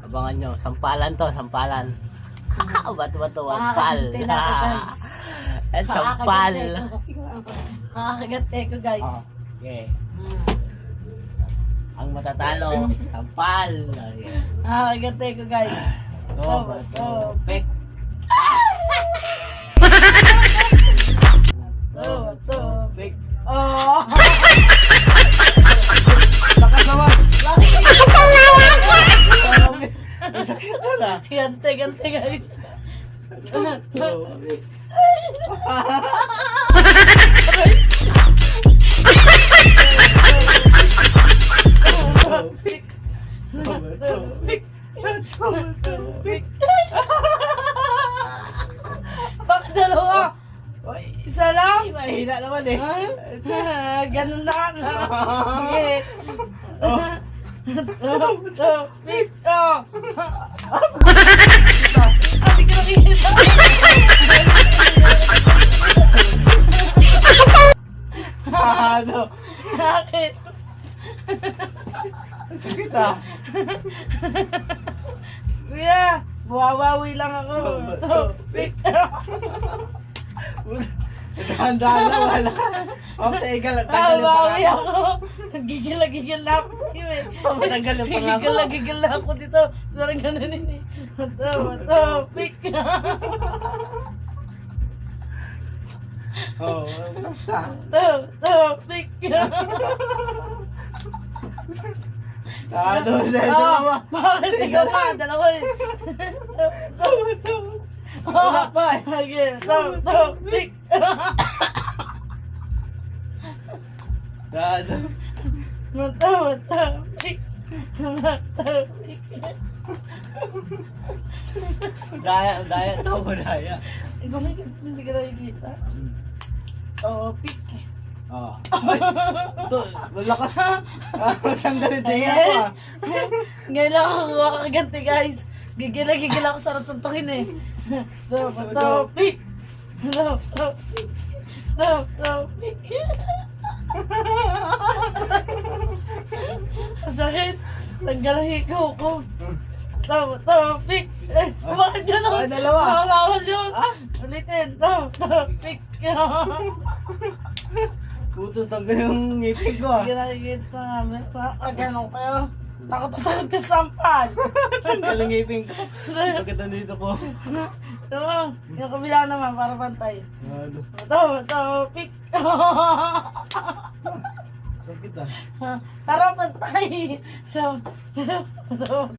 Abangan nyo. Sampalan to, sampalan. Bato-bato, wampal. At sampal. Kakagate ko guys. Oh, okay. Ang matatalo, sampal. Kakagate ko guys. Bato, pek. Bato. Pek. Oh. Lakas naman. Bakit? Sakit na na. Gante guys. Bakit dalawa? Isa lang? Mahina naman eh. Ganun na nga. Sige. Pick. Oh. Hindi ko nakikita. Ano? Bakit? Sakit ah. Kuya, buwawawi lang ako. Pick. Dahan-dahan na, wala ka. Okay, tanggalin pa Buwawawi nga ako. Gigil na ako sa'yo eh. Tanggalin pa nga ako. Gigil na ako dito. Parang ganun eh. Ito, pick. Oo, basta. Ito, pick. Ano, dalawa. Bakit ikaw pa? Dalawa eh. Wala pa eh. Okay, ito, pick. Ano? Ito, pick. Pick. Daya to mo, daya. Hindi ka nakikita. Oh, pick. Oo. Ay, ito, malakas. Tanggalin tingin ako ah. Ngayon lang ako makaganti guys. Gigil ako, sarap suntukin eh. Ito, pick. Ito, pick. Ang sakit. Tanggal ang hikaw ko. Ito, pick. Bakit gano'n? Ay, dalawa. Bawal yun. Ah? Ulitin. Ito, pick. Puto, tanggal yung ngipin ko ah. Hindi nakikita namin. Gano'n kayo. Takot ka sa sampal. Tanggal yung ngipin ko. Bakit nandito ko? Ito, yung kabila naman para pantay. Ano? Ito, pick. Sakit ah. Para pantay. Ito.